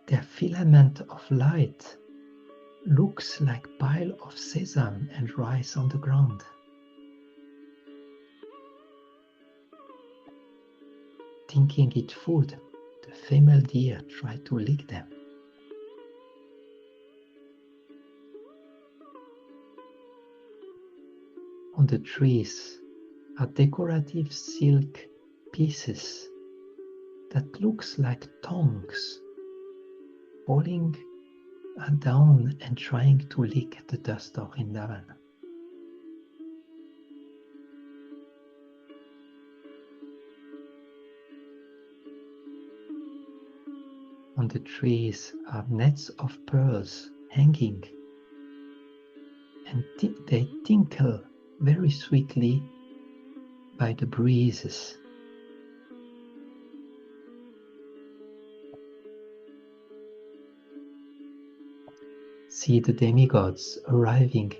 Their filament of light looks like pile of sesame and rice on the ground. Thinking it food, the female deer tried to lick them. On the trees are decorative silk pieces that looks like tongues falling down and trying to lick the dust of Vrindavana. On the trees are nets of pearls hanging, and they tinkle very sweetly by the breezes. See the demigods arriving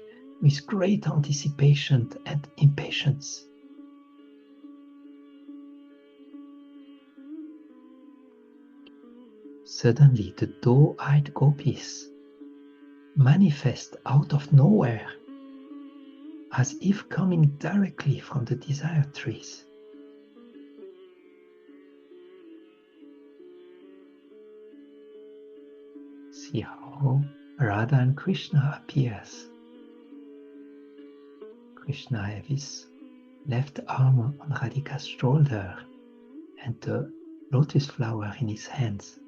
with great anticipation and impatience. Suddenly the doe-eyed gopis manifest out of nowhere, as if coming directly from the desire trees. See how Radha and Krishna appears. Krishna has his left arm on Radhika's shoulder and the lotus flower in his hands.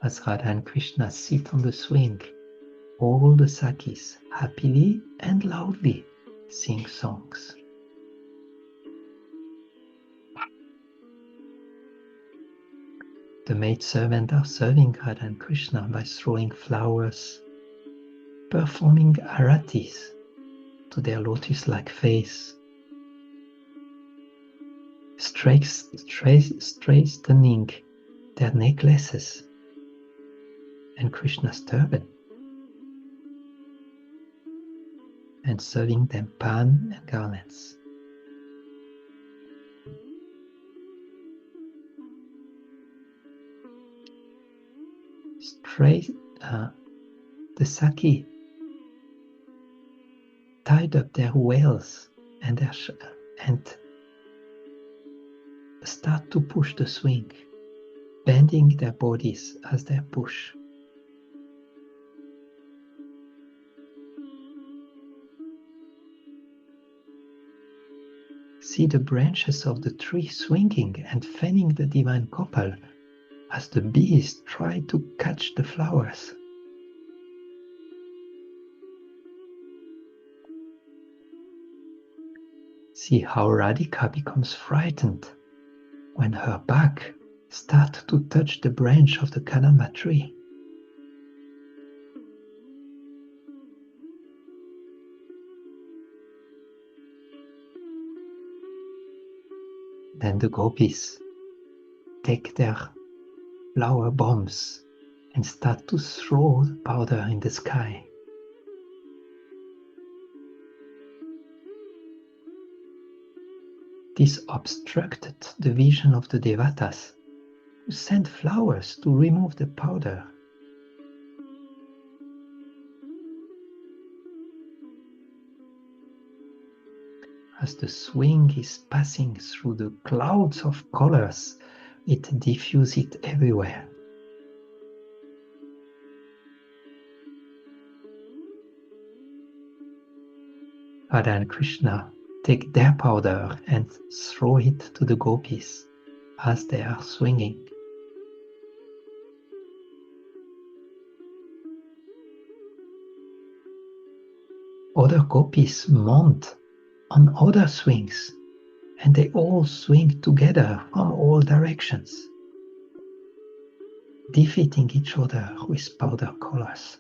As Radha and Krishna sit on the swing, all the Sakis happily and loudly sing songs. The maidservants are serving Radha and Krishna by throwing flowers, performing aratis to their lotus-like face, straightening their necklaces and Krishna's turban, and serving them pan and garlands. The Saki tied up their veils and start to push the swing, bending their bodies as they push. See the branches of the tree swinging and fanning the divine couple as the bees try to catch the flowers. See how Radhika becomes frightened when her back starts to touch the branch of the Kadamba tree. Then the gopis take their flower bombs and start to throw the powder in the sky. This obstructed the vision of the devatas, who sent flowers to remove the powder. As the swing is passing through the clouds of colors, it diffuses it everywhere. Radha and Krishna take their powder and throw it to the gopis as they are swinging. Other gopis mount on other swings, and they all swing together from all directions, defeating each other with powder colors.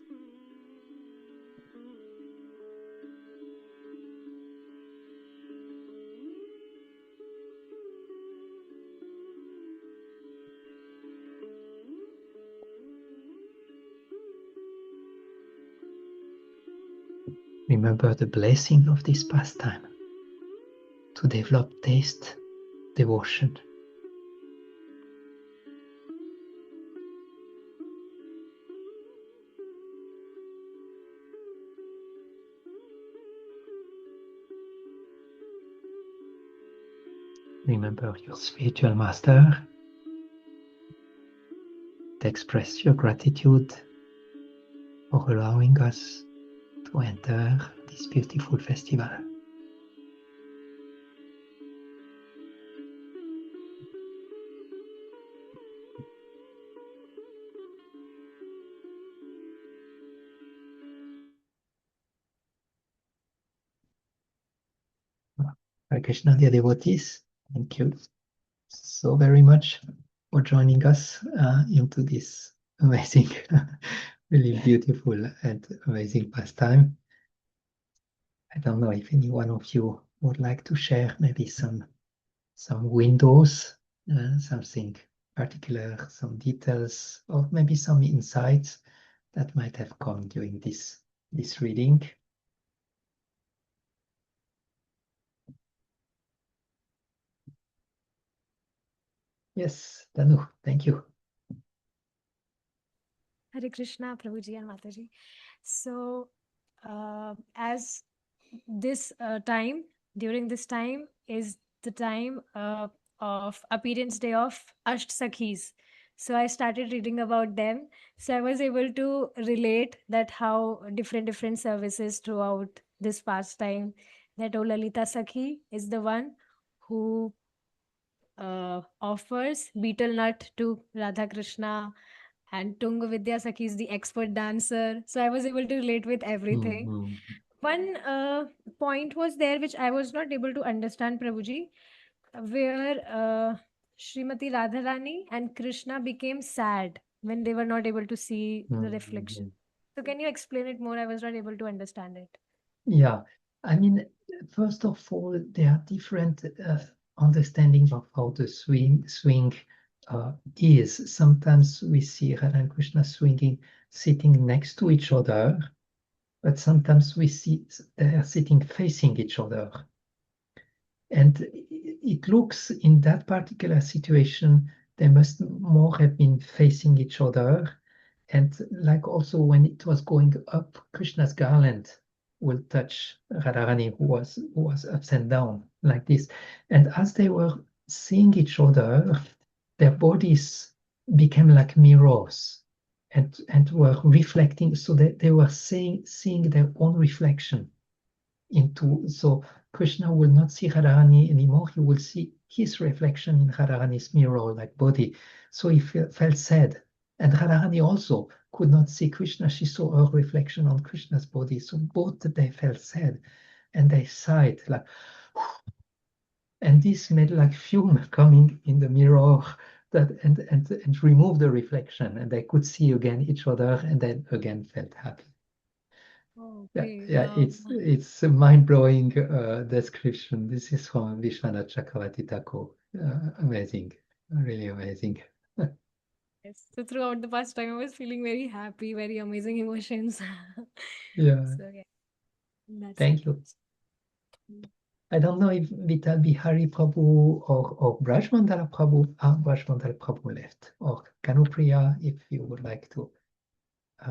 Remember the blessing of this pastime, to develop taste, devotion. remember your spiritual master, to express your gratitude for allowing us to enter this beautiful festival. Hare Krishna, dear devotees, thank you so very much for joining us into this amazing, really beautiful and amazing pastime. I don't know if any one of you would like to share maybe some windows, something particular, some details, or maybe some insights that might have come during this reading. Yes, Danu, thank you. Hare Krishna, Prabhuji and Mataji. So, as this during this time is the time of appearance day of Asht Sakhis. So I started reading about them. So I was able to relate that how different services throughout this pastime. That O Lalita Sakhi is the one who offers betel nut to Radha Krishna, and Tunga Vidya Sakhi is the expert dancer. So I was able to relate with everything. Mm-hmm. One point was there which I was not able to understand, Prabhuji, where Srimati Radharani and Krishna became sad when they were not able to see the reflection. So can you explain it more? I was not able to understand it. Yeah, I mean, first of all, there are different understandings of how the swing is. Sometimes we see Radha and Krishna swinging, sitting next to each other, but sometimes we see they are sitting facing each other. And it looks in that particular situation, they must more have been facing each other. And like also when it was going up, Krishna's garland will touch Radharani, who was ups and down like this. And as they were seeing each other, their bodies became like mirrors and were reflecting, so that they were seeing their own reflection into. So Krishna will not see Radharani anymore. He will see his reflection in Radharani's mirror like body. So he felt sad. And Radharani also could not see Krishna. She saw her reflection on Krishna's body. So both they felt sad and they sighed like, and this made like fume coming in the mirror that and remove the reflection, and they could see again each other and then again felt happy. Okay. Yeah, Wow. it's a mind-blowing description. This is from Vishwanath Chakravarti Thakur. Amazing, really amazing. Yes. So throughout the past time, I was feeling very happy, very amazing emotions. Yeah, So yeah, that's thank it. you. I don't know if Vital Bihari Prabhu or Brajmandala Prabhu, Brajmandala Prabhu left, or Kanupriya, if you would like to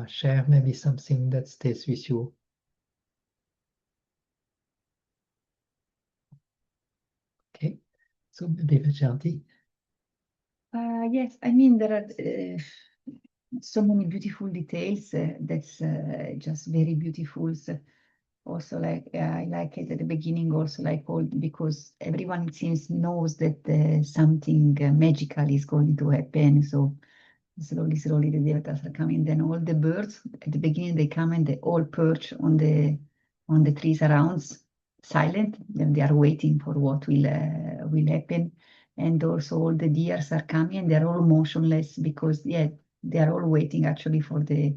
share maybe something that stays with you. Okay, so maybe Vajanti. Yes, I mean, there are so many beautiful details that's just very beautiful. So also, like I like it at the beginning, also like all because everyone it seems knows that something magical is going to happen. So slowly the devatas are coming. Then all the birds at the beginning they come and they all perch on the trees around, silent. Then they are waiting for what will happen. And also all the deers are coming and they're all motionless because they are all waiting actually for the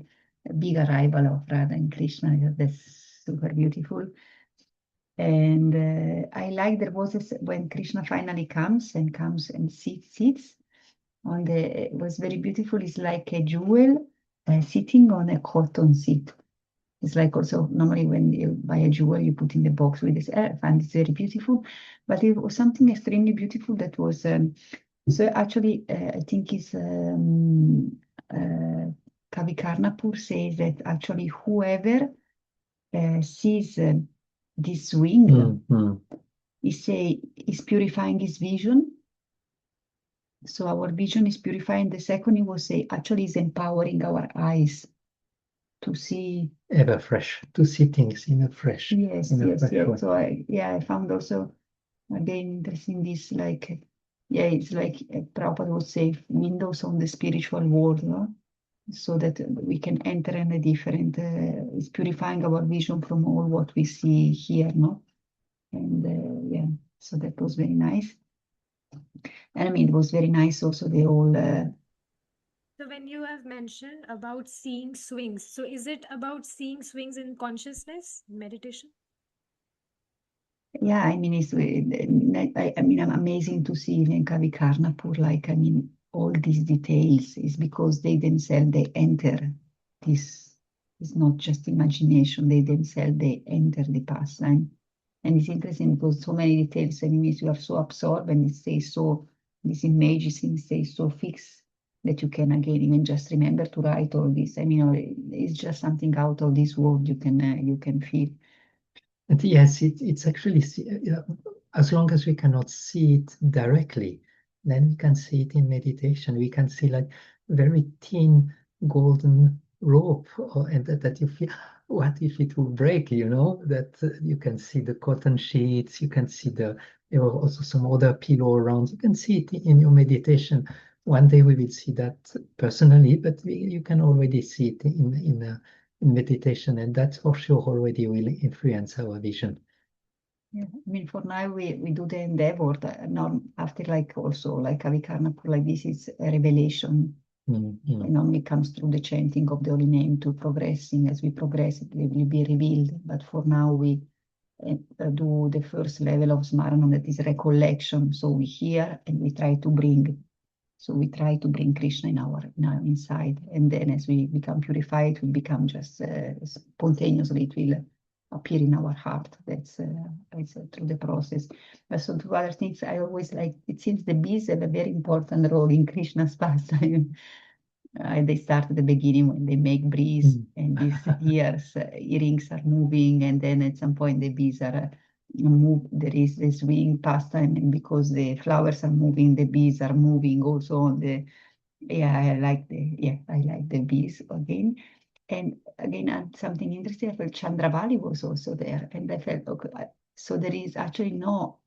big arrival of Radha and Krishna. That's super beautiful. And I like there was when Krishna finally comes and sits on it was very beautiful. It's like a jewel sitting on a cotton seat. It's like also normally when you buy a jewel, you put in the box with this. I find it's very beautiful, but it was something extremely beautiful that was. So actually, I think it's Kavi Karnapur says that actually whoever sees this wing he say is purifying his vision. So our vision is purifying. The second he will say actually is empowering our eyes to see ever fresh, to see things in a fresh, yes, in a yes, fresh yes. way. So I found also again interesting this like it's like Prabhupada would say windows on the spiritual world, no? So that we can enter in a different it's purifying our vision from all what we see here, no? And so that was very nice. And I mean it was very nice also the whole So when you have mentioned about seeing swings, so is it about seeing swings in consciousness, meditation? yeah, I mean, I mean, I'm amazing to see in Kavikarnapur, like, I mean, all these details is because they themselves, they enter this, it's not just imagination, they themselves, they enter the pastime. And it's interesting because so many details, I mean, you are so absorbed and it stays so, these images stay so fixed that you can again even just remember to write all this. I mean, it's just something out of this world you can feel. And yes, it's actually, as long as we cannot see it directly, then we can see it in meditation. We can see like very thin golden rope, and that you feel, what if it will break, that you can see the cotton sheets, you can see there are also some other pillow around, you can see it in your meditation. One day we will see that personally, but you can already see it in meditation, and that for sure already will influence our vision. Yeah, I mean, for now we do the endeavor. Now after like also like Avikarnapur, like this is a revelation. Mm-hmm. And only comes through the chanting of the holy name to progressing. As we progress, it will be revealed. But for now, we do the first level of Smarana, that is recollection. So we hear and we try to bring. So we try to bring Krishna in our inside, and then as we become purified, it will become just spontaneously. It will appear in our heart. That's it's through the process. But so two other things I always like. It seems the bees have a very important role in Krishna's pastime. They start at the beginning when they make breeze and these earrings are moving, and then at some point the bees are move. There is the swing pastime, and because the flowers are moving, the bees are moving also on the. I like the bees again. And again, something interesting. I felt Chandravali was also there, and I felt okay. So there is actually no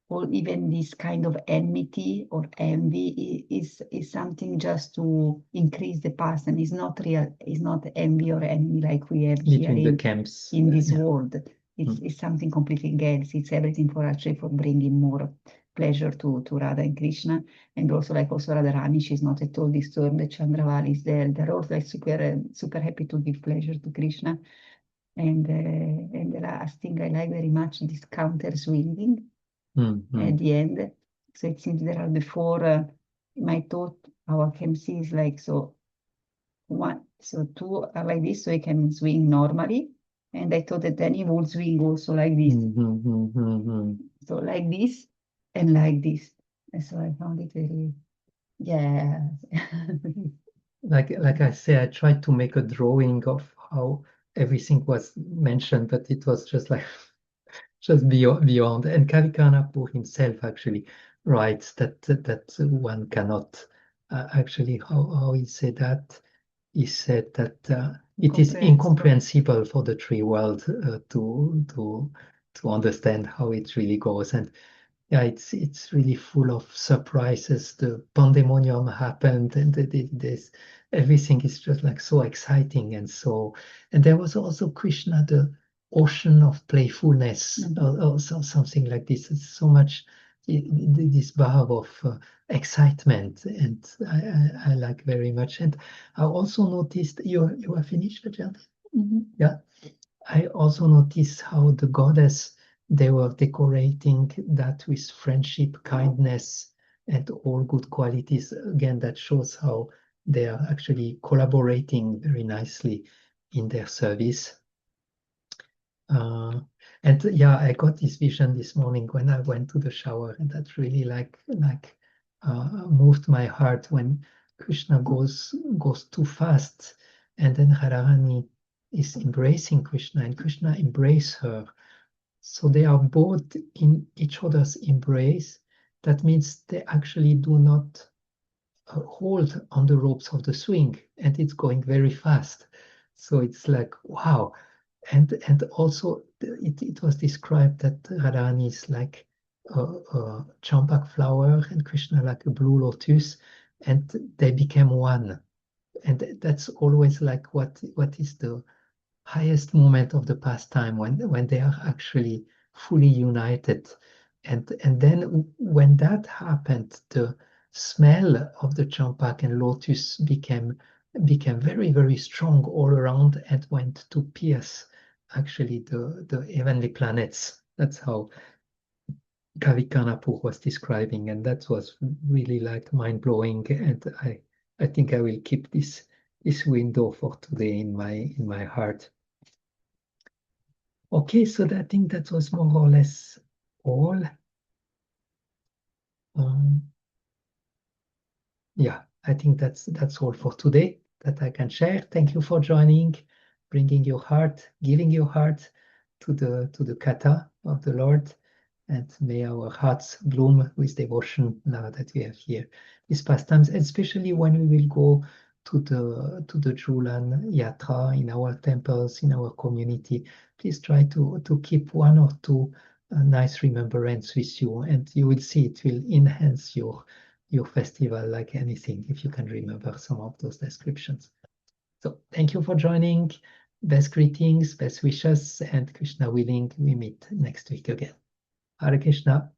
or even this kind of enmity or envy is something just to increase the past and is not real, is not envy or envy like we have here Between the camps. in this world. It's something completely else. It's everything for actually for bringing more pleasure to Radha and Krishna. And also like also Radharani, she's not at all disturbed that Chandravali is there. They're all like super happy to give pleasure to Krishna. And the last thing I like very much this counter swinging at the end. So it seems there are the four. My thought, our can see is like so. One, so two are like this, so he can swing normally. And I thought that then he would swing also like this. So like this and like this. And so I found it very, yeah. Like I say, I tried to make a drawing of how everything was mentioned, but it was just like just beyond. And Kavikarnapur himself actually writes that one cannot actually, how he said that. He said that it is incomprehensible for the three world to understand how it really goes. And yeah, it's really full of surprises. The pandemonium happened, and this everything is just like so exciting and there was also Krishna, the ocean of playfulness, or something like this. It's so much this bar of excitement, and I like very much. And I also noticed you are finished, Vajra? Yeah. I also noticed how the goddess, they were decorating that with friendship, kindness, and all good qualities. Again, that shows how they are actually collaborating very nicely in their service. And yeah, I got this vision this morning when I went to the shower, and that really moved my heart when Krishna goes too fast, and then Radharani is embracing Krishna, and Krishna embraces her So they are both in each other's embrace. That means they actually do not hold on the ropes of the swing, and it's going very fast. So it's like, wow. And also it was described that Radharani is like a champak flower and Krishna like a blue lotus, and they became one. And that's always like what is the highest moment of the pastime, when they are actually fully united. And then when that happened, the smell of the champak and lotus became very, very strong all around and went to pierce actually the heavenly planets. That's how Kavikanapur was describing, and that was really like mind-blowing. And I think I will keep this window for today in my heart. Okay, so I think that was more or less all. Yeah, I think that's all for today that I can share. Thank you for joining, bringing your heart, giving your heart to the kata of the Lord, and may our hearts bloom with devotion now that we have here these pastimes, especially when we will go to the Julan Yatra in our temples, in our community. Please try to keep one or two nice remembrance with you, and you will see it will enhance your festival like anything if you can remember some of those descriptions. So thank you for joining. Best greetings, best wishes, and Krishna willing, we meet next week again. Hare Krishna.